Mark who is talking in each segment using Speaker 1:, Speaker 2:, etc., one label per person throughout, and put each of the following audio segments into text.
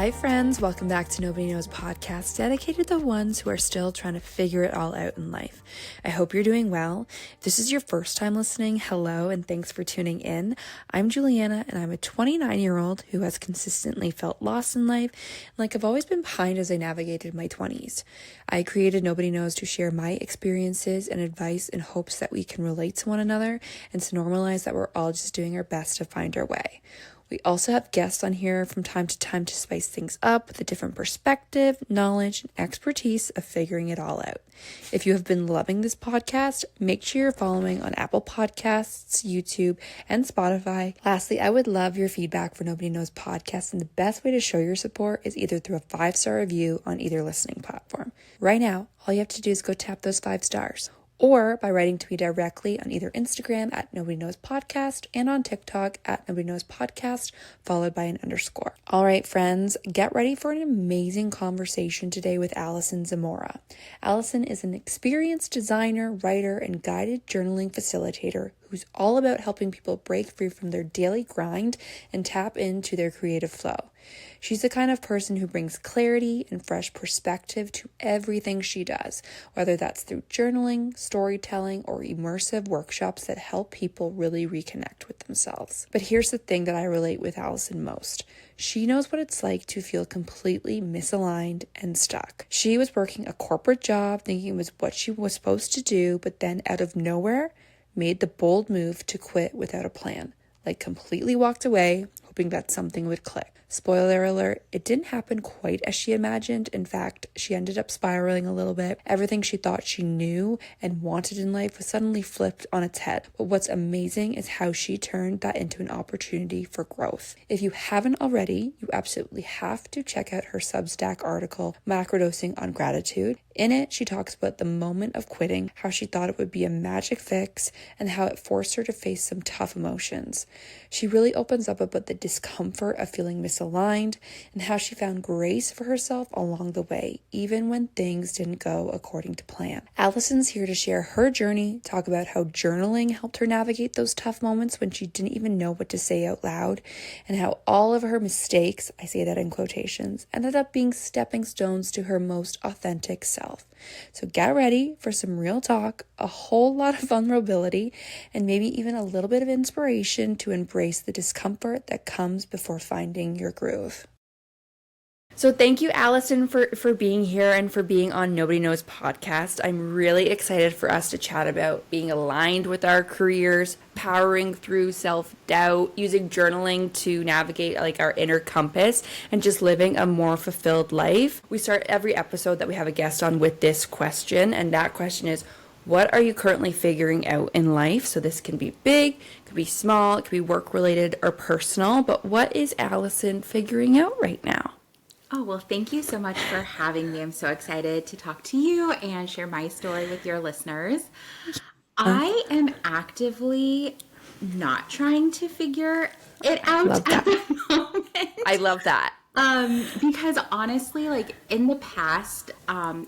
Speaker 1: Hi friends, welcome back to Nobody Knows podcast, dedicated to the ones who are still trying to figure it all out in life. I hope you're doing well. If this is your first time listening, hello and thanks for tuning in. I'm Juliana and I'm a 29-year-old who has consistently felt lost in life, like I've always been behind as I navigated my 20s. I created Nobody Knows to share my experiences and advice in hopes that we can relate to one another and to normalize that we're all just doing our best to find our way. We also have guests on here from time to time to spice things up with a different perspective, knowledge, and expertise of figuring it all out. If you have been loving this podcast, make sure you're following on Apple Podcasts, YouTube, and Spotify. Lastly, I would love your feedback for Nobody Knows podcast, and the best way to show your support is either through a 5-star review on either listening platform. Right now, all you have to do is go tap those 5 stars. Or by writing to me directly on either Instagram at Nobody Knows Podcast and on TikTok at Nobody Knows Podcast, followed by an _. All right, friends, get ready for an amazing conversation today with Alison Zamora. Alison is an experienced designer, writer, and guided journaling facilitator who's all about helping people break free from their daily grind and tap into their creative flow. She's the kind of person who brings clarity and fresh perspective to everything she does, whether that's through journaling, storytelling, or immersive workshops that help people really reconnect with themselves. But here's the thing that I relate with Alison most. She knows what it's like to feel completely misaligned and stuck. She was working a corporate job thinking it was what she was supposed to do, but then out of nowhere, made the bold move to quit without a plan. Like completely walked away, hoping that something would click. Spoiler alert, it didn't happen quite as she imagined. In fact, she ended up spiraling a little bit. Everything she thought she knew and wanted in life was suddenly flipped on its head. But what's amazing is how she turned that into an opportunity for growth. If you haven't already, you absolutely have to check out her Substack article, Macrodosing on Gratitude. In it, she talks about the moment of quitting, how she thought it would be a magic fix, and how it forced her to face some tough emotions. She really opens up about the discomfort of feeling misaligned and how she found grace for herself along the way, even when things didn't go according to plan. Alison's here to share her journey, talk about how journaling helped her navigate those tough moments when she didn't even know what to say out loud, and how all of her mistakes, I say that in quotations, ended up being stepping stones to her most authentic self. So get ready for some real talk, a whole lot of vulnerability, and maybe even a little bit of inspiration to embrace the discomfort that comes before finding your groove. So thank you, Alison, for being here and for being on Nobody Knows podcast. I'm really excited for us to chat about being aligned with our careers, powering through self-doubt, using journaling to navigate like our inner compass, and just living a more fulfilled life. We start every episode that we have a guest on with this question, and that question is, what are you currently figuring out in life? So this can be big, it could be small, it could be work-related or personal, but what is Alison figuring out right now?
Speaker 2: Oh, well, thank you so much for having me. I'm so excited to talk to you and share my story with your listeners. I am actively not trying to figure it out at the moment.
Speaker 1: I love that.
Speaker 2: Because honestly, like in the past,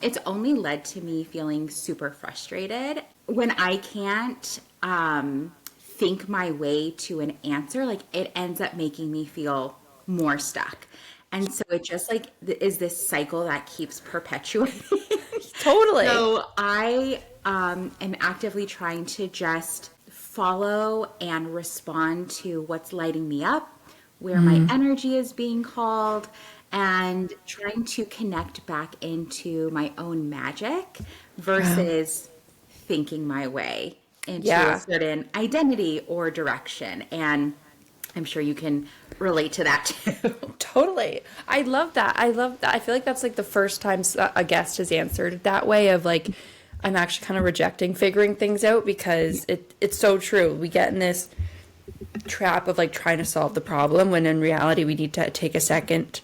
Speaker 2: it's only led to me feeling super frustrated when I can't think my way to an answer. Like it ends up making me feel more stuck. And so it just like is this cycle that keeps perpetuating.
Speaker 1: Totally.
Speaker 2: So I am actively trying to just follow and respond to what's lighting me up, where my energy is being called, and trying to connect back into my own magic versus thinking my way into a certain identity or direction. And I'm sure you can relate to that too.
Speaker 1: Totally. I love that. I feel like that's like the first time a guest has answered that way of like, I'm actually kind of rejecting figuring things out because it's so true. We get in this trap of like trying to solve the problem when in reality we need to take a second,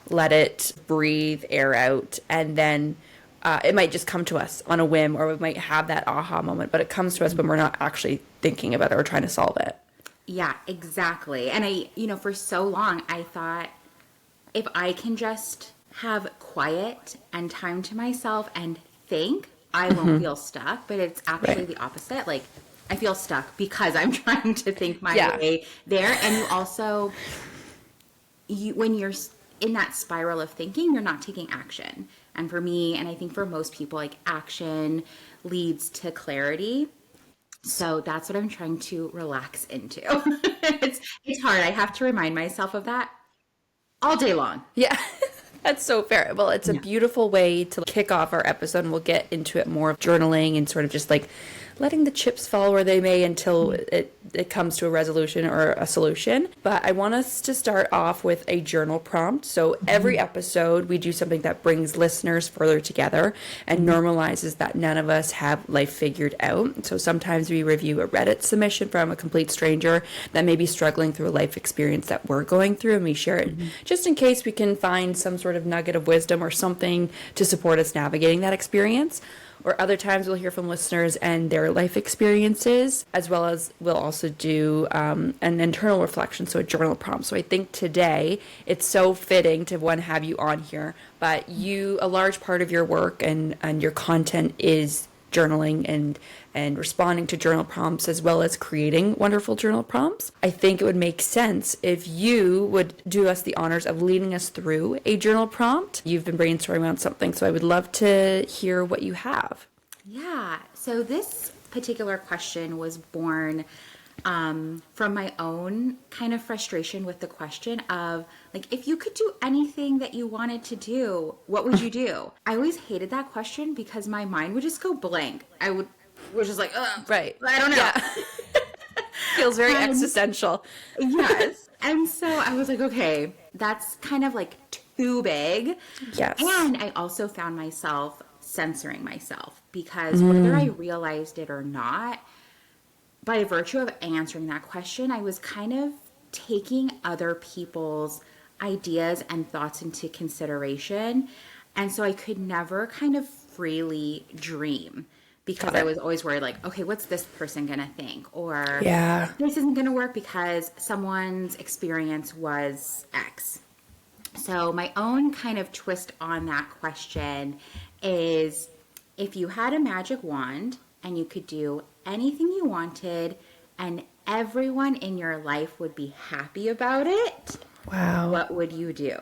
Speaker 1: let it breathe, air out, and then it might just come to us on a whim, or we might have that aha moment, but it comes to us when we're not actually thinking about it or trying to solve it.
Speaker 2: Yeah, exactly. And I, for so long, I thought if I can just have quiet and time to myself and think, I won't feel stuck. But it's actually the opposite. Like, I feel stuck because I'm trying to think my way there. And you also, when you're in that spiral of thinking, you're not taking action. And for me, and I think for most people, like action leads to clarity. So that's what I'm trying to relax into. It's hard. I have to remind myself of that all day long.
Speaker 1: Yeah. That's so fair. Well, it's a beautiful way to kick off our episode, and we'll get into it more of journaling and sort of just like letting the chips fall where they may until it comes to a resolution or a solution. But I want us to start off with a journal prompt. So every episode, we do something that brings listeners further together and normalizes that none of us have life figured out. So sometimes we review a Reddit submission from a complete stranger that may be struggling through a life experience that we're going through, and we share it just in case we can find some sort of nugget of wisdom or something to support us navigating that experience. Or other times we'll hear from listeners and their life experiences, as well as we'll also do an internal reflection, so a journal prompt. So I think today it's so fitting to have you on here, but a large part of your work and your content is journaling and responding to journal prompts, as well as creating wonderful journal prompts. I think it would make sense if you would do us the honors of leading us through a journal prompt. You've been brainstorming on something, so I would love to hear what you have.
Speaker 2: Yeah. So this particular question was born from my own kind of frustration with the question of, like, if you could do anything that you wanted to do, what would you do? I always hated that question because my mind would just go blank. Was just like,
Speaker 1: right.
Speaker 2: I don't know.
Speaker 1: Yeah. Feels very existential.
Speaker 2: Yes. And so I was like, okay, that's kind of like too big.
Speaker 1: Yes.
Speaker 2: And I also found myself censoring myself because whether I realized it or not, by virtue of answering that question, I was kind of taking other people's ideas and thoughts into consideration. And so I could never kind of freely dream because I was always worried, like, okay, what's this person going to think? Or this isn't going to work because someone's experience was X. So my own kind of twist on that question is, if you had a magic wand and you could do anything you wanted and everyone in your life would be happy about it,
Speaker 1: wow,
Speaker 2: what would you do?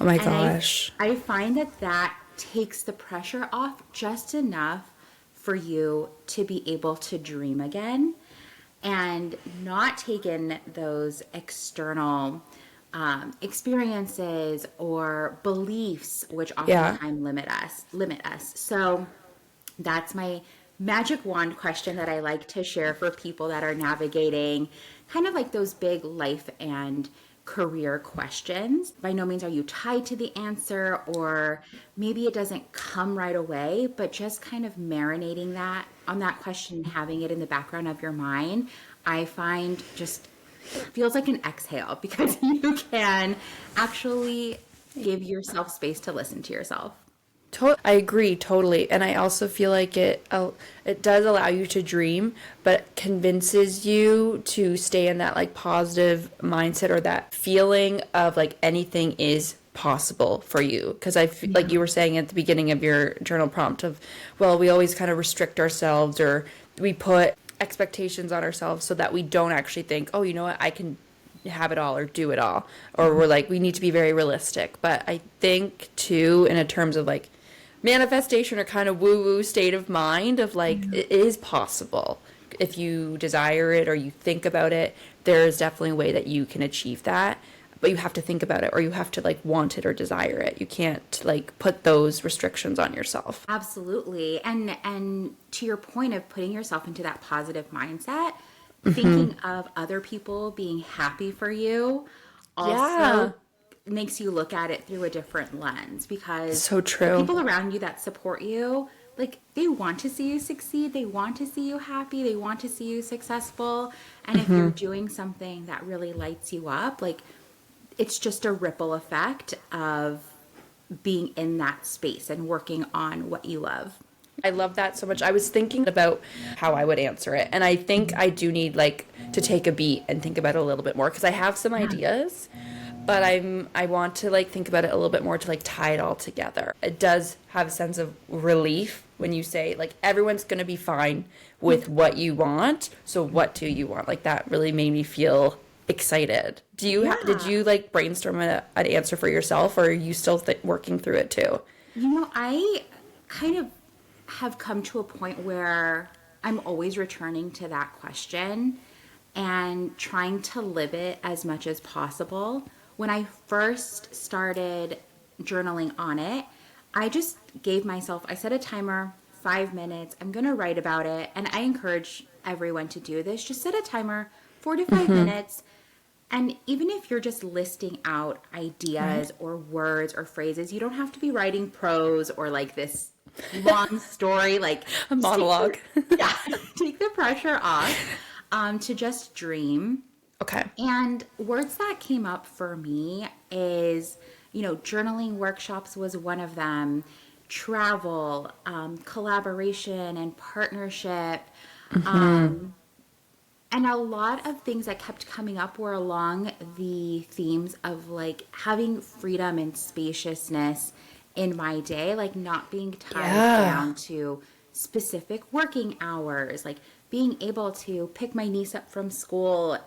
Speaker 1: Oh my gosh.
Speaker 2: I find that takes the pressure off just enough for you to be able to dream again and not take in those external experiences or beliefs, which oftentimes limit us. So that's my magic wand question that I like to share for people that are navigating kind of like those big life and career questions. By no means are you tied to the answer, or maybe it doesn't come right away, but just kind of marinating that on that question and having it in the background of your mind, I find just feels like an exhale because you can actually give yourself space to listen to yourself.
Speaker 1: I agree totally, and I also feel like it does allow you to dream, but convinces you to stay in that like positive mindset or that feeling of like anything is possible for you. Because like you were saying at the beginning of your journal prompt of, well, we always kind of restrict ourselves or we put expectations on ourselves so that we don't actually think, oh, you know what, I can have it all or do it all, or we're like, we need to be very realistic. But I think too, in a terms of like manifestation or kind of woo-woo state of mind of like, it is possible if you desire it or you think about it. There is definitely a way that you can achieve that, but you have to think about it, or you have to like want it or desire it. You can't like put those restrictions on yourself.
Speaker 2: Absolutely. And to your point of putting yourself into that positive mindset, thinking of other people being happy for you also makes you look at it through a different lens, because
Speaker 1: so true.
Speaker 2: The people around you that support you, like, they want to see you succeed, they want to see you happy, they want to see you successful. And if you're doing something that really lights you up, like, it's just a ripple effect of being in that space and working on what you love.
Speaker 1: I love that so much. I was thinking about how I would answer it, and I think I do need like to take a beat and think about it a little bit more, because I have some ideas, but I want to like think about it a little bit more to like tie it all together. It does have a sense of relief when you say like everyone's going to be fine with what you want, so what do you want? Like that really made me feel excited. Did
Speaker 2: Yeah.
Speaker 1: you like brainstorm an answer for yourself, or are you still working through it too?
Speaker 2: I kind of have come to a point where I'm always returning to that question and trying to live it as much as possible. When I first started journaling on it, I just gave myself, I set a timer, 5 minutes. I'm going to write about it. And I encourage everyone to do this. Just set a timer, 4 to 5 minutes. And even if you're just listing out
Speaker 1: Right.
Speaker 2: ideas or words or phrases, you don't have to be writing prose or like this long story. Like,
Speaker 1: A
Speaker 2: just
Speaker 1: monologue.
Speaker 2: yeah, take the pressure off to just dream.
Speaker 1: Okay.
Speaker 2: And words that came up for me is, journaling workshops was one of them, travel, collaboration and partnership. And a lot of things that kept coming up were along the themes of like having freedom and spaciousness in my day, like not being tied
Speaker 1: Yeah.
Speaker 2: down to specific working hours, like being able to pick my niece up from school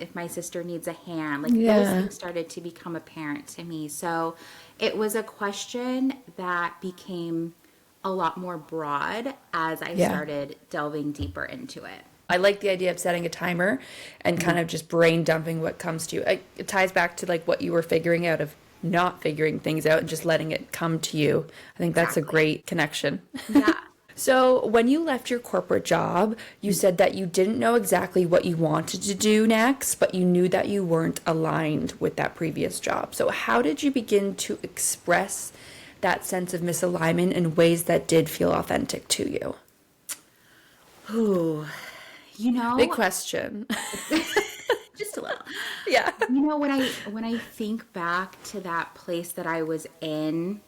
Speaker 2: if my sister needs a hand. Like those
Speaker 1: Yeah.
Speaker 2: things started to become apparent to me. So it was a question that became a lot more broad as I
Speaker 1: Yeah.
Speaker 2: started delving deeper into it.
Speaker 1: I like the idea of setting a timer and kind of just brain dumping what comes to you. It ties back to like what you were figuring out of not figuring things out and just letting it come to you. I think that's a
Speaker 2: Exactly.
Speaker 1: great connection.
Speaker 2: Yeah.
Speaker 1: So, when you left your corporate job, you said that you didn't know exactly what you wanted to do next, but you knew that you weren't aligned with that previous job. So, how did you begin to express that sense of misalignment in ways that did feel authentic to you?
Speaker 2: Ooh, you
Speaker 1: Big
Speaker 2: know,
Speaker 1: question.
Speaker 2: just a little.
Speaker 1: Yeah.
Speaker 2: When I think back to that place that I was in,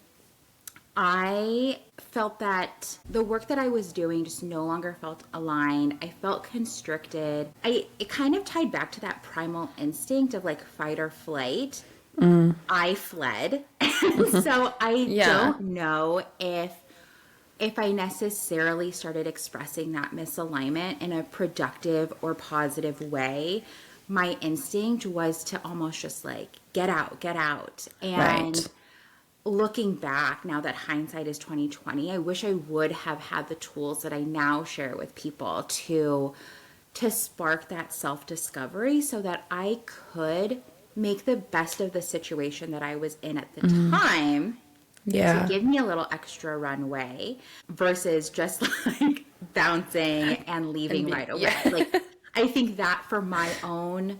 Speaker 2: I felt that the work that I was doing just no longer felt aligned. I felt constricted. It kind of tied back to that primal instinct of like fight or flight. I fled. So I
Speaker 1: Yeah.
Speaker 2: don't know if I necessarily started expressing that misalignment in a productive or positive way. My instinct was to almost just like get out, get out.
Speaker 1: Right.
Speaker 2: And looking back, now that hindsight is 2020, I wish I would have had the tools that I now share with people to spark that self-discovery so that I could make the best of the situation that I was in at the time to
Speaker 1: Yeah.
Speaker 2: give me a little extra runway versus just like bouncing and
Speaker 1: And
Speaker 2: leaving
Speaker 1: be,
Speaker 2: right away.
Speaker 1: yeah.
Speaker 2: Like, I think that for my own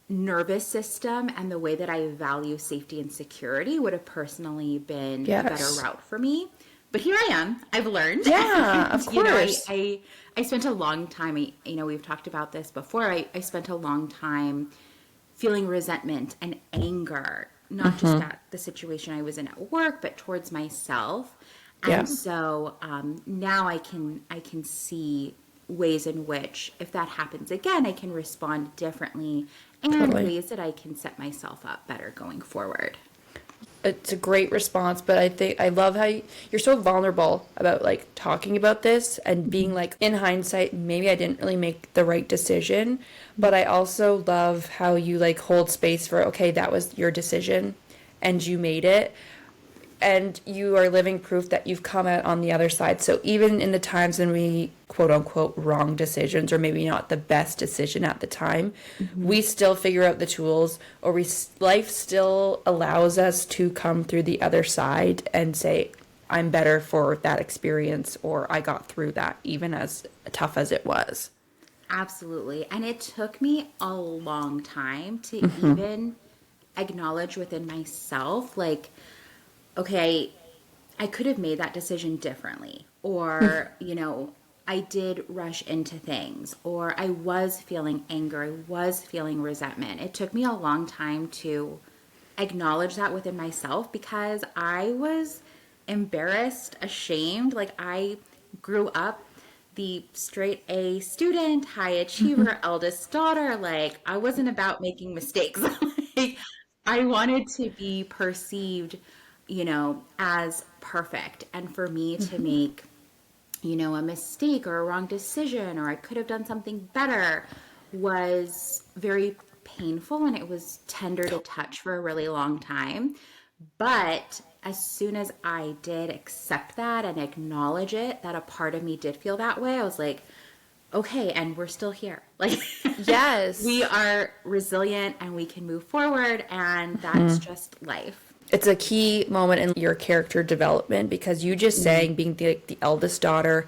Speaker 2: nervous system and the way that I value safety and security would have personally been a better
Speaker 1: Yes.
Speaker 2: route for me. But here I am. I've learned.
Speaker 1: Yeah,
Speaker 2: And,
Speaker 1: of course.
Speaker 2: I spent a long time, we've talked about this before. I spent a long time feeling resentment and anger, not just at the situation I was in at work, but towards myself.
Speaker 1: Yeah.
Speaker 2: And so now I can see ways in which, if that happens again, I can respond differently and
Speaker 1: Totally.
Speaker 2: ways that I can set myself up better going forward.
Speaker 1: It's a great response, but I think I love how you're so vulnerable about like talking about this and being like, in hindsight, maybe I didn't really make the right decision, but I also love how you like hold space for, okay, that was your decision and you made it, and you are living proof that you've come out on the other side. So even in the times when we quote unquote wrong decisions or maybe not the best decision at the time, we still figure out the tools, or life still allows us to come through the other side and say, I'm better for that experience, or I got through that even as tough as it was.
Speaker 2: Absolutely. And it took me a long time to even acknowledge within myself, like, okay, I could have made that decision differently. Or, I did rush into things, or I was feeling anger, I was feeling resentment. It took me a long time to acknowledge that within myself because I was embarrassed, ashamed. Like, I grew up the straight A student, high achiever, eldest daughter. Like, I wasn't about making mistakes. Like, I wanted to be perceived, as perfect. And for me to make, a mistake or a wrong decision, or I could have done something better, was very painful and it was tender to touch for a really long time. But as soon as I did accept that and acknowledge it, that a part of me did feel that way, I was like, okay, and we're still here. Like,
Speaker 1: Yes.
Speaker 2: we are resilient and we can move forward, and that's just life.
Speaker 1: It's a key moment in your character development, because you just saying being the eldest daughter,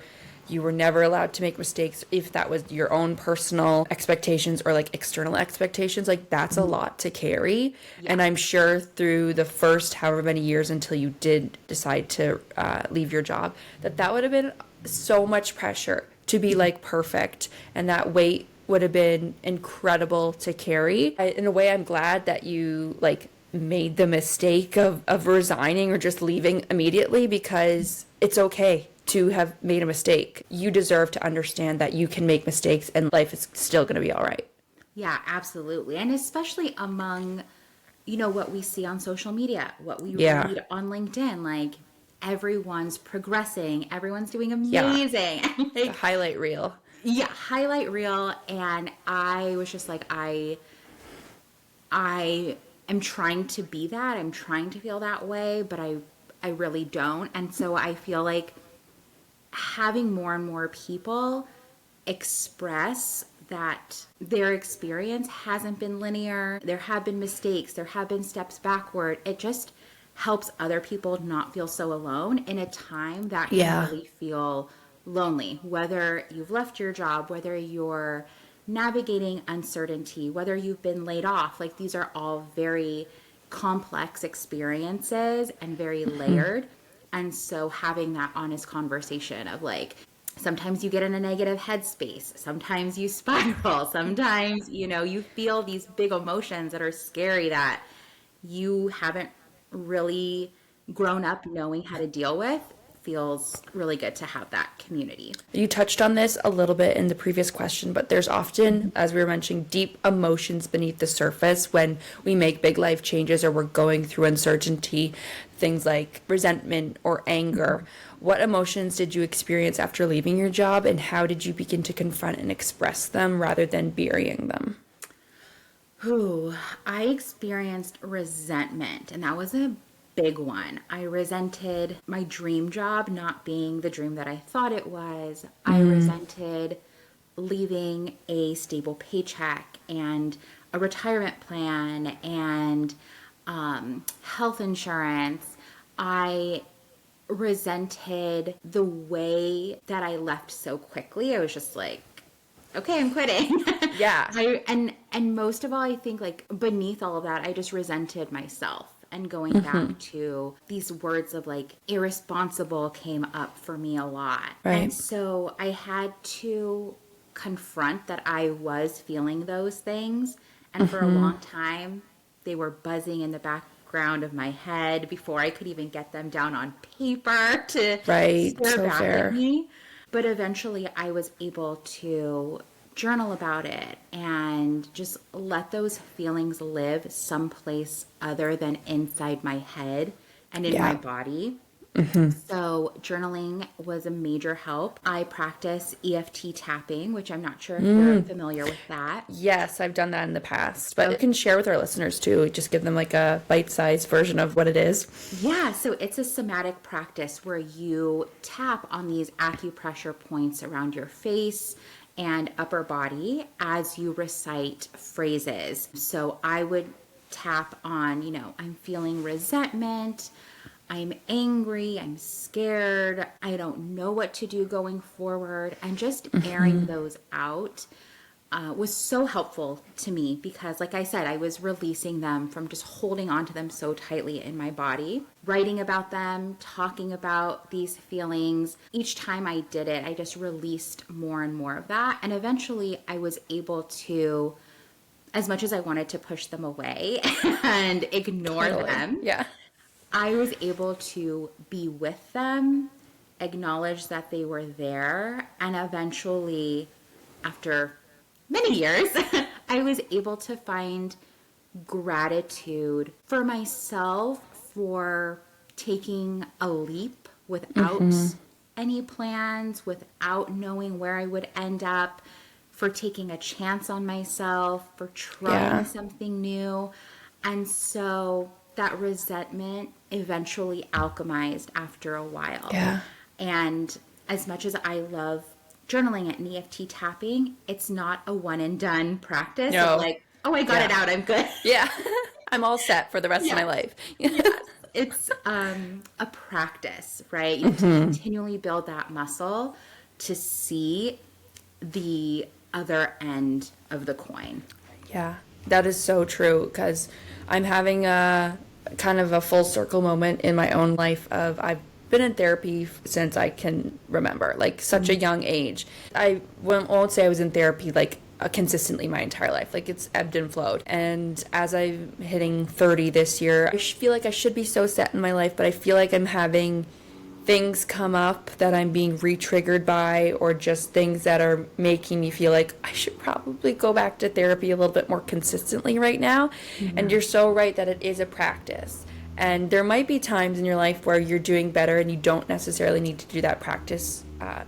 Speaker 1: you were never allowed to make mistakes, if that was your own personal expectations or like external expectations, like that's a lot to carry.
Speaker 2: Yeah.
Speaker 1: And I'm sure through the first however many years until you did decide to leave your job, that would have been so much pressure to be like perfect, and that weight would have been incredible to carry. In a way, I'm glad that you like made the mistake of resigning or just leaving immediately, because it's okay to have made a mistake. You deserve to understand that you can make mistakes and life is still going to be all right.
Speaker 2: Yeah, absolutely. And especially among, what we see on social media, what we read on LinkedIn, like everyone's progressing, everyone's doing amazing. Like,
Speaker 1: The highlight reel.
Speaker 2: Yeah, highlight reel. And I was just like, I am trying to be that. I'm trying to feel that way, but I really don't. And so I feel like having more and more people express that their experience hasn't been linear, there have been mistakes, there have been steps backward, it just helps other people not feel so alone in a time that can really feel lonely. Whether you've left your job, whether you're navigating uncertainty, whether you've been laid off, like these are all very complex experiences and very layered. And so having that honest conversation of like, sometimes you get in a negative headspace, sometimes you spiral, sometimes, you feel these big emotions that are scary that you haven't really grown up knowing how to deal with. Feels really good to have that community.
Speaker 1: You touched on this a little bit in the previous question, but there's often, as we were mentioning, deep emotions beneath the surface when we make big life changes or we're going through uncertainty, things like resentment or anger. What emotions did you experience after leaving your job, and how did you begin to confront and express them rather than burying them?
Speaker 2: I experienced resentment, and that was a big one. I resented my dream job not being the dream that I thought it was. I resented leaving a stable paycheck and a retirement plan and health insurance. I resented the way that I left so quickly. I was just like, okay, I'm quitting.
Speaker 1: Yeah.
Speaker 2: And most of all, I think like beneath all of that, I just resented myself. And going back to these words of like irresponsible came up for me a lot.
Speaker 1: Right.
Speaker 2: And so I had to confront that I was feeling those things. And for a long time, they were buzzing in the background of my head before I could even get them down on paper to stare back at me. But eventually I was able to journal about it and just let those feelings live someplace other than inside my head and in my body. So journaling was a major help. I practice EFT tapping, which I'm not sure if you're familiar with that.
Speaker 1: Yes, I've done that in the past, but you can share with our listeners too. Just give them like a bite-sized version of what it is.
Speaker 2: Yeah, so it's a somatic practice where you tap on these acupressure points around your face and upper body as you recite phrases. So I would tap on, I'm feeling resentment, I'm angry, I'm scared, I don't know what to do going forward, and just airing those out was so helpful to me because, like I said, I was releasing them from just holding onto them so tightly in my body. Writing about them, talking about these feelings. Each time I did it, I just released more and more of that. And eventually I was able to, as much as I wanted to push them away and ignore them, I was able to be with them, acknowledge that they were there, and eventually, after many years, I was able to find gratitude for myself for taking a leap without any plans, without knowing where I would end up, for taking a chance on myself, for trying something new. And so that resentment eventually alchemized after a while.
Speaker 1: Yeah.
Speaker 2: And as much as I love journaling and EFT tapping, it's not a one and done practice
Speaker 1: No.
Speaker 2: of like, oh, I got it out, I'm good.
Speaker 1: Yeah. I'm all set for the rest of my life.
Speaker 2: Yes. It's a practice, right? You have to continually build that muscle to see the other end of the coin.
Speaker 1: Yeah, that is so true, because I'm having a kind of a full circle moment in my own life of I've been in therapy since I can remember, like such a young age. I won't say I was in therapy like consistently my entire life. Like it's ebbed and flowed. And as I'm hitting 30 this year, I feel like I should be so set in my life, but I feel like I'm having things come up that I'm being re-triggered by, or just things that are making me feel like I should probably go back to therapy a little bit more consistently right now. And you're so right that it is a practice. And there might be times in your life where you're doing better and you don't necessarily need to do that practice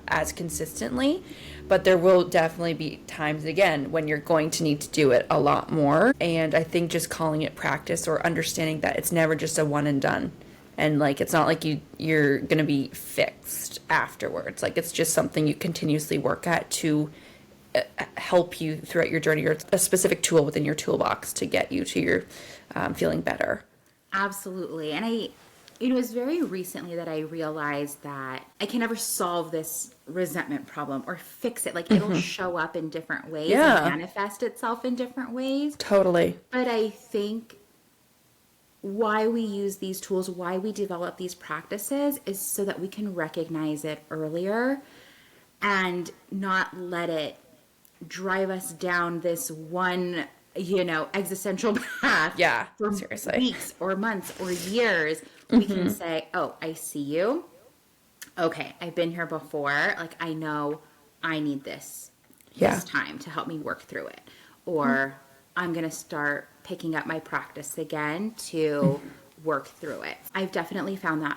Speaker 1: as consistently. But there will definitely be times, again, when you're going to need to do it a lot more. And I think just calling it practice, or understanding that it's never just a one and done. And like, it's not like you're going to be fixed afterwards. Like, it's just something you continuously work at to help you throughout your journey, or a specific tool within your toolbox to get you to your feeling better.
Speaker 2: Absolutely. And it was very recently that I realized that I can never solve this resentment problem or fix it. Like, it'll show up in different ways and manifest itself in different ways.
Speaker 1: Totally.
Speaker 2: But I think why we use these tools, why we develop these practices, is so that we can recognize it earlier and not let it drive us down this one, existential path.
Speaker 1: Yeah,
Speaker 2: for
Speaker 1: seriously.
Speaker 2: weeks or months or years. We can say, oh, I see you. Okay, I've been here before. Like, I know I need this time to help me work through it. Or I'm going to start picking up my practice again to work through it. I've definitely found that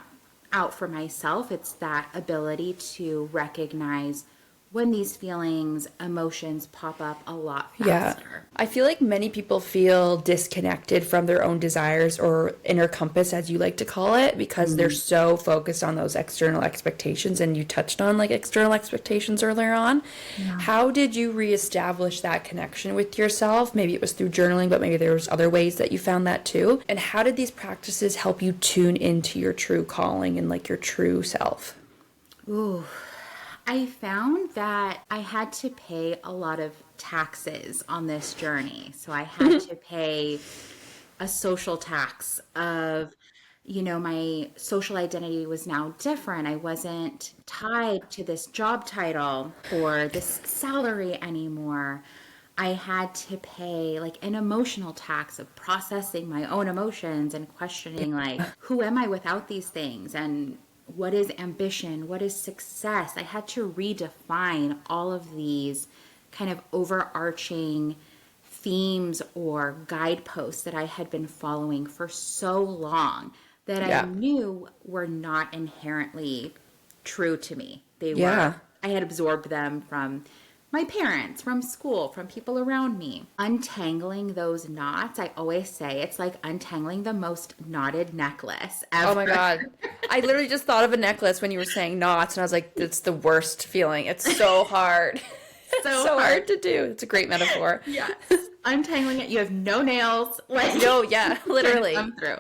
Speaker 2: out for myself. It's that ability to recognize when these feelings, emotions pop up a lot faster.
Speaker 1: Yeah. I feel like many people feel disconnected from their own desires, or inner compass, as you like to call it, because they're so focused on those external expectations. And you touched on like external expectations earlier on. Yeah. How did you reestablish that connection with yourself? Maybe it was through journaling, but maybe there was other ways that you found that too. And how did these practices help you tune into your true calling and like your true self?
Speaker 2: Ooh. I found that I had to pay a lot of taxes on this journey. So I had to pay a social tax of, my social identity was now different. I wasn't tied to this job title or this salary anymore. I had to pay like an emotional tax of processing my own emotions and questioning like, who am I without these things? And what is ambition? What is success? I had to redefine all of these kind of overarching themes or guideposts that I had been following for so long that I knew were not inherently true to me. They were. I had absorbed them from my parents, from school, from people around me. Untangling those knots, I always say, it's like untangling the most knotted necklace ever.
Speaker 1: Oh my God. I literally just thought of a necklace when you were saying knots, and I was like, it's the worst feeling. It's so hard. so hard to do. It's a great metaphor.
Speaker 2: Yes. Untangling it, you have no nails. Like,
Speaker 1: no, yeah, literally.
Speaker 2: Come through.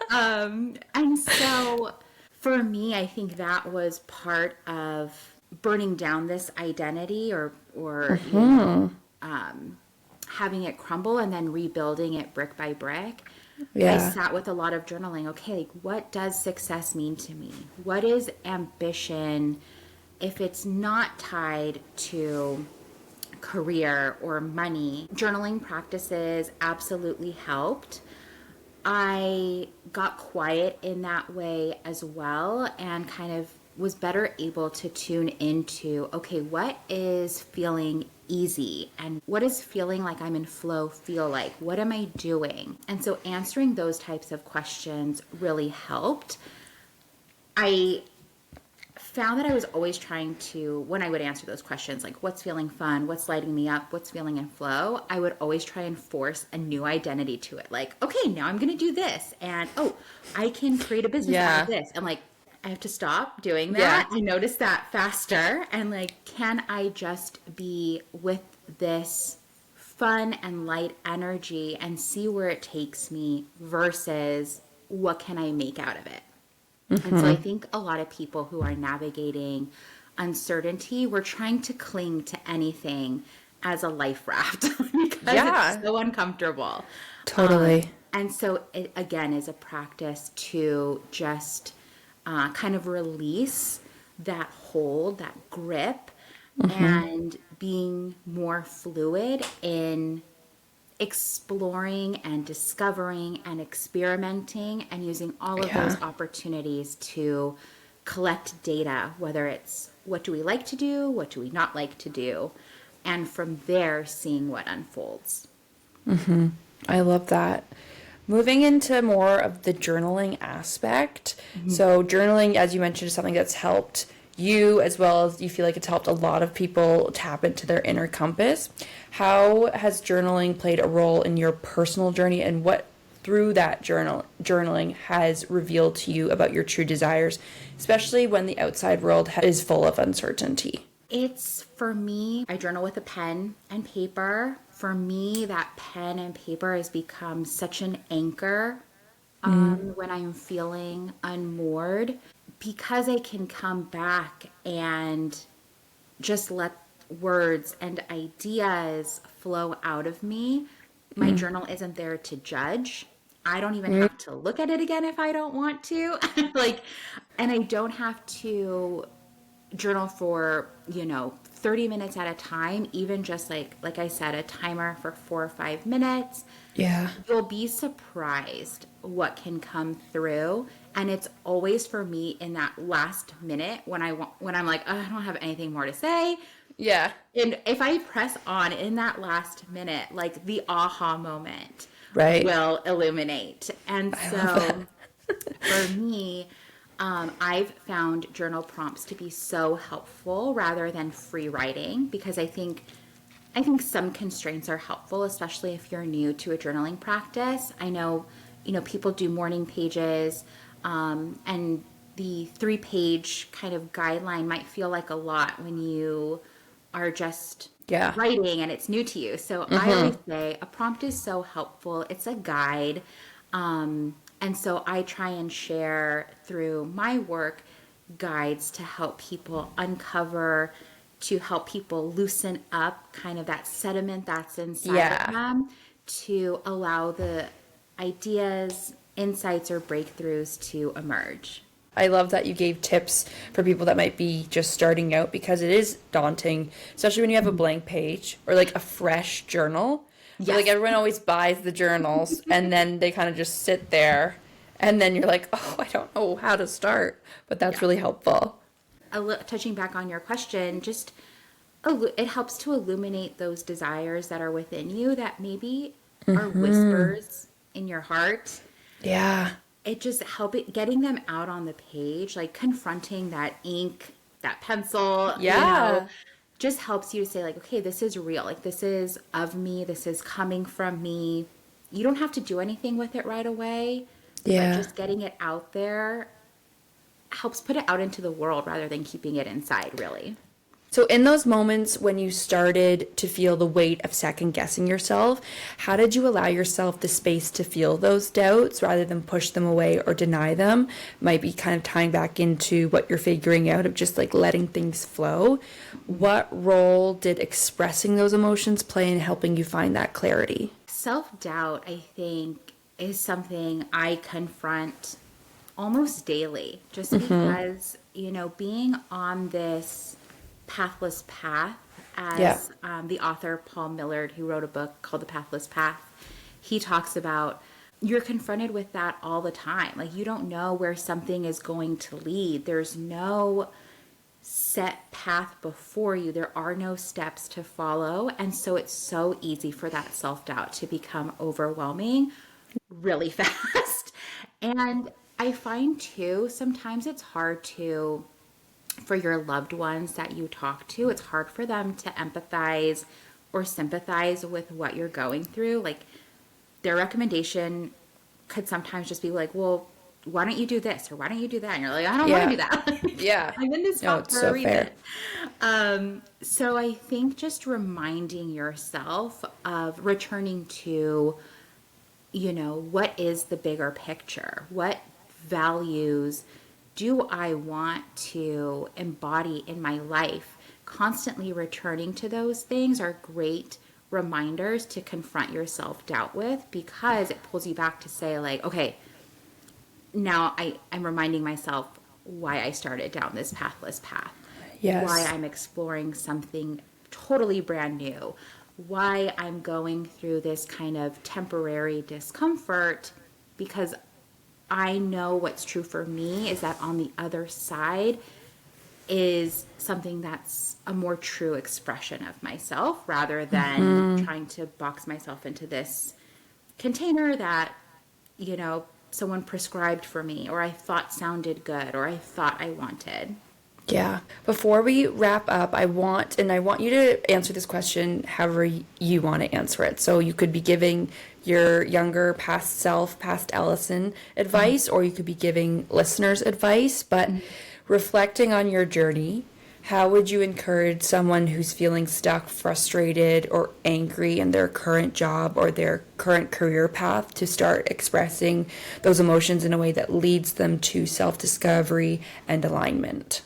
Speaker 2: And so for me, I think that was part of burning down this identity or having it crumble and then rebuilding it brick by brick. I sat with a lot of journaling. Okay, like, what does success mean to me? What is ambition if it's not tied to career or money? Journaling practices absolutely helped. I got quiet in that way as well, and kind of was better able to tune into, okay, what is feeling easy and what is feeling like I'm in flow feel like? What am I doing? And so answering those types of questions really helped. I found that I was always trying to, when I would answer those questions, like what's feeling fun, what's lighting me up, what's feeling in flow, I would always try and force a new identity to it. Like, okay, now I'm going to do this. And, oh, I can create a business out of this. And like, I have to stop doing that. I notice that faster. And like, can I just be with this fun and light energy and see where it takes me versus what can I make out of it? And so I think a lot of people who are navigating uncertainty, we're trying to cling to anything as a life raft because it's so uncomfortable.
Speaker 1: Totally.
Speaker 2: And so it, again, is a practice to just kind of release that hold, that grip, and being more fluid in exploring and discovering and experimenting and using all of those opportunities to collect data, whether it's what do we like to do, what do we not like to do, and from there seeing what unfolds.
Speaker 1: I love that. Moving into more of the journaling aspect. So journaling, as you mentioned, is something that's helped you, as well as you feel like it's helped a lot of people tap into their inner compass. How has journaling played a role in your personal journey, and what through that journaling has revealed to you about your true desires, especially when the outside world is full of uncertainty?
Speaker 2: It's, for me, I journal with a pen and paper. For me, that pen and paper has become such an anchor when I'm feeling unmoored, because I can come back and just let words and ideas flow out of me. My journal isn't there to judge. I don't even have to look at it again if I don't want to. And I don't have to journal for, 30 minutes at a time, even just like I said, a timer for 4 or 5 minutes.
Speaker 1: Yeah.
Speaker 2: You'll be surprised what can come through. And it's always for me in that last minute when I'm like, oh, I don't have anything more to say.
Speaker 1: Yeah.
Speaker 2: And if I press on in that last minute, like the aha moment will illuminate. And so for me, I've found journal prompts to be so helpful rather than free writing, because I think some constraints are helpful, especially if you're new to a journaling practice. I know, people do morning pages, and the 3-page kind of guideline might feel like a lot when you are just writing and it's new to you. So I always say a prompt is so helpful. It's a guide. And so I try and share through my work guides to help people uncover, to help people loosen up kind of that sediment that's inside of them, to allow the ideas, insights, or breakthroughs to emerge.
Speaker 1: I love that you gave tips for people that might be just starting out, because it is daunting, especially when you have a blank page or like a fresh journal. Yes. Like everyone always buys the journals and then they kind of just sit there and then you're like, oh, I don't know how to start. But that's really helpful.
Speaker 2: Touching back on your question, just it helps to illuminate those desires that are within you that maybe are whispers in your heart.
Speaker 1: Yeah.
Speaker 2: It just getting them out on the page, like confronting that ink, that pencil, just helps you to say like, okay, this is real. Like this is of me. This is coming from me. You don't have to do anything with it right away. Yeah. But just getting it out there helps put it out into the world rather than keeping it inside, really.
Speaker 1: So in those moments when you started to feel the weight of second guessing yourself, how did you allow yourself the space to feel those doubts rather than push them away or deny them? Might be kind of tying back into what you're figuring out of just like letting things flow. What role did expressing those emotions play in helping you find that clarity?
Speaker 2: Self-doubt, I think, is something I confront almost daily, just because, being on this Pathless Path, as the author Paul Millard, who wrote a book called The Pathless Path, he talks about, you're confronted with that all the time. Like you don't know where something is going to lead. There's no set path before you. There are no steps to follow. And so it's so easy for that self-doubt to become overwhelming really fast. And I find too, sometimes it's hard to for your loved ones that you talk to, it's hard for them to empathize or sympathize with what you're going through. Like, their recommendation could sometimes just be like, well, why don't you do this or why don't you do that? And you're like, I don't want to do that.
Speaker 1: Yeah.
Speaker 2: I'm in this
Speaker 1: No,
Speaker 2: spot
Speaker 1: it's
Speaker 2: for
Speaker 1: so
Speaker 2: a reason.
Speaker 1: fair.
Speaker 2: So I think just reminding yourself of returning to, what is the bigger picture? What values do I want to embody in my life? Constantly returning to those things are great reminders to confront your self-doubt with, because it pulls you back to say, like, okay, now I'm reminding myself why I started down this pathless path.
Speaker 1: Yes.
Speaker 2: Why I'm exploring something totally brand new. Why I'm going through this kind of temporary discomfort, because I know what's true for me is that on the other side is something that's a more true expression of myself, rather than trying to box myself into this container that, someone prescribed for me, or I thought sounded good, or I thought I wanted.
Speaker 1: Yeah. Before we wrap up, I want you to answer this question however you want to answer it. So you could be giving your younger past self, past Alison advice, or you could be giving listeners advice, but reflecting on your journey, how would you encourage someone who's feeling stuck, frustrated, or angry in their current job or their current career path to start expressing those emotions in a way that leads them to self-discovery and alignment?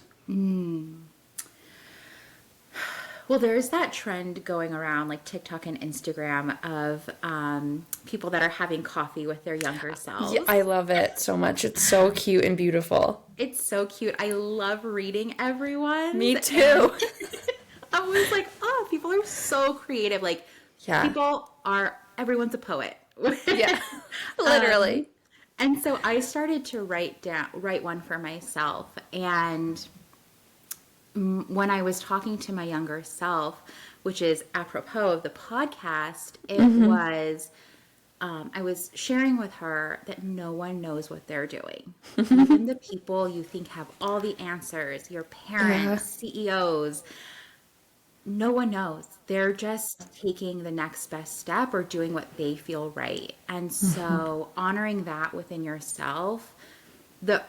Speaker 2: Well, there's that trend going around, like TikTok and Instagram, of people that are having coffee with their younger selves.
Speaker 1: Yeah, I love it so much. It's so cute and beautiful.
Speaker 2: It's so cute. I love reading everyone.
Speaker 1: Me too.
Speaker 2: I'm always like, oh, people are so creative. Like,
Speaker 1: Yeah.
Speaker 2: everyone's a poet.
Speaker 1: Yeah, literally.
Speaker 2: And so I started to write one for myself. And when I was talking to my younger self, which is apropos of the podcast, it was, I was sharing with her that no one knows what they're doing. Even the people you think have all the answers, your parents, CEOs, no one knows. They're just taking the next best step or doing what they feel right. And so honoring that within yourself, the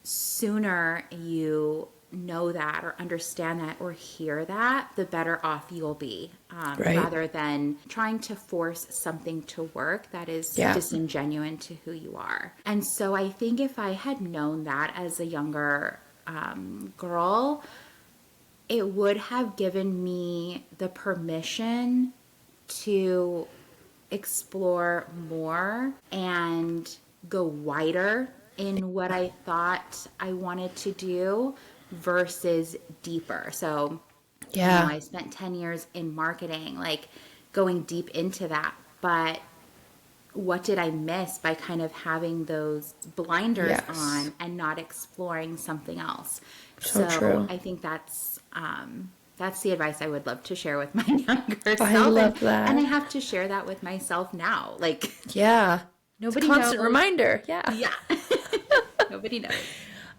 Speaker 2: sooner you know that or understand that or hear that, the better off you'll be, rather than trying to force something to work that is disingenuous to who you are. And so I think if I had known that as a younger girl, it would have given me the permission to explore more and go wider in what I thought I wanted to do versus deeper. So, I spent 10 years in marketing, like going deep into that. But what did I miss by kind of having those blinders on and not exploring something else?
Speaker 1: So true.
Speaker 2: I think that's the advice I would love to share with my younger self.
Speaker 1: I love that.
Speaker 2: And I have to share that with myself now. Like,
Speaker 1: It's
Speaker 2: nobody
Speaker 1: a constant reminder. Yeah.
Speaker 2: Nobody knows.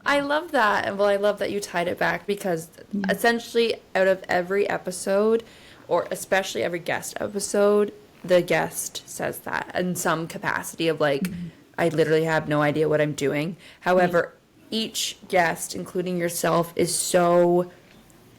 Speaker 1: I love that. And well, I love that you tied it back, because essentially out of every episode, or especially every guest episode, the guest says that in some capacity of like, I literally have no idea what I'm doing. However, each guest, including yourself, is so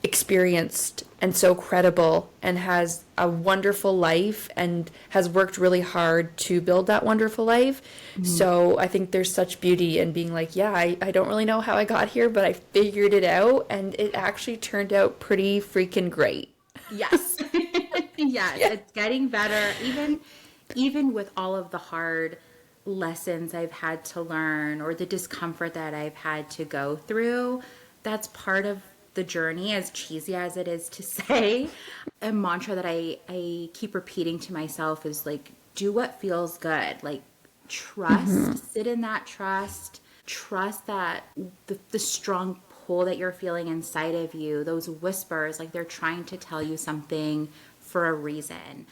Speaker 1: experienced and so credible and has a wonderful life and has worked really hard to build that wonderful life. So I think there's such beauty in being like, I don't really know how I got here, but I figured it out and it actually turned out pretty freaking great.
Speaker 2: Yes. It's getting better. Even with all of the hard lessons I've had to learn or the discomfort that I've had to go through, that's part of the journey, as cheesy as it is to say. A mantra that I keep repeating to myself is like, do what feels good. Like, trust, sit in that trust that the strong pull that you're feeling inside of you, those whispers, like they're trying to tell you something for a reason.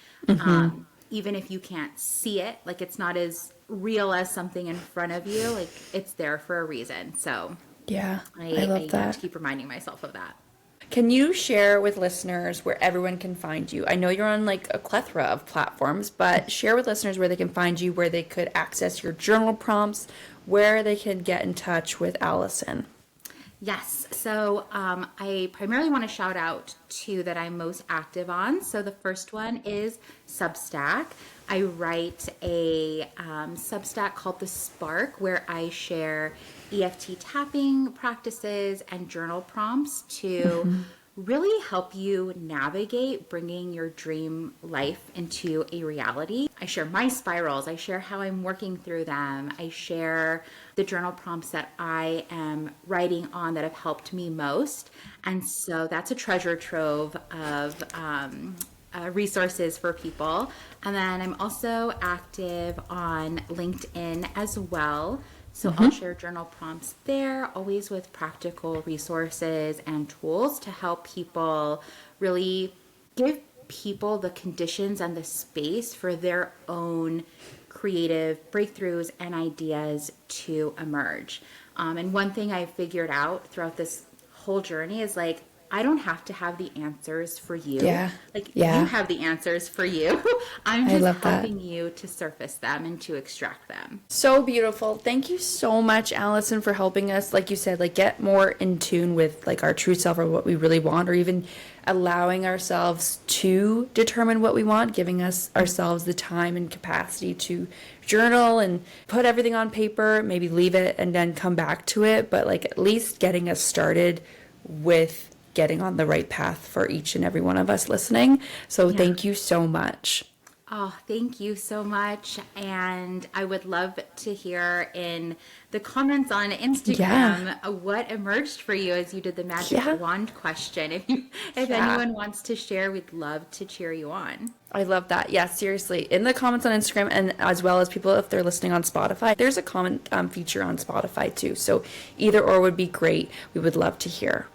Speaker 2: Even if you can't see it, like it's not as real as something in front of you, like it's there for a reason. So
Speaker 1: Yeah, I
Speaker 2: I
Speaker 1: love
Speaker 2: have
Speaker 1: that.
Speaker 2: to keep reminding myself of that.
Speaker 1: Can you share with listeners where everyone can find you? I know you're on like a plethora of platforms, but share with listeners where they can find you, where they could access your journal prompts, where they can get in touch with Alison.
Speaker 2: Yes. So I primarily want to shout out two that I'm most active on. So the first one is Substack. I write a Substack called The Spark, where I share EFT tapping practices and journal prompts to really help you navigate bringing your dream life into a reality. I share my spirals. I share how I'm working through them. I share the journal prompts that I am writing on that have helped me most. And so that's a treasure trove of resources for people. And then I'm also active on LinkedIn as well. So I'll share journal prompts there, always with practical resources and tools to help people really give people the conditions and the space for their own creative breakthroughs and ideas to emerge. And one thing I figured out throughout this whole journey is like, I don't have to have the answers for you.
Speaker 1: Yeah.
Speaker 2: Like
Speaker 1: Yeah.
Speaker 2: you have the answers for you. I'm
Speaker 1: I
Speaker 2: just
Speaker 1: love that.
Speaker 2: helping you to surface them and to extract them.
Speaker 1: So beautiful. Thank you so much, Alison, for helping us, like you said, like get more in tune with like our true self or what we really want, or even allowing ourselves to determine what we want, giving us ourselves the time and capacity to journal and put everything on paper, maybe leave it and then come back to it, but like at least getting us started with getting on the right path for each and every one of us listening. So thank you so much.
Speaker 2: Oh, thank you so much. And I would love to hear in the comments on Instagram what emerged for you as you did the magic wand question. If anyone wants to share, we'd love to cheer you on.
Speaker 1: I love that. Yeah, seriously. In the comments on Instagram, and as well as people, if they're listening on Spotify, there's a comment feature on Spotify too. So either or would be great. We would love to hear.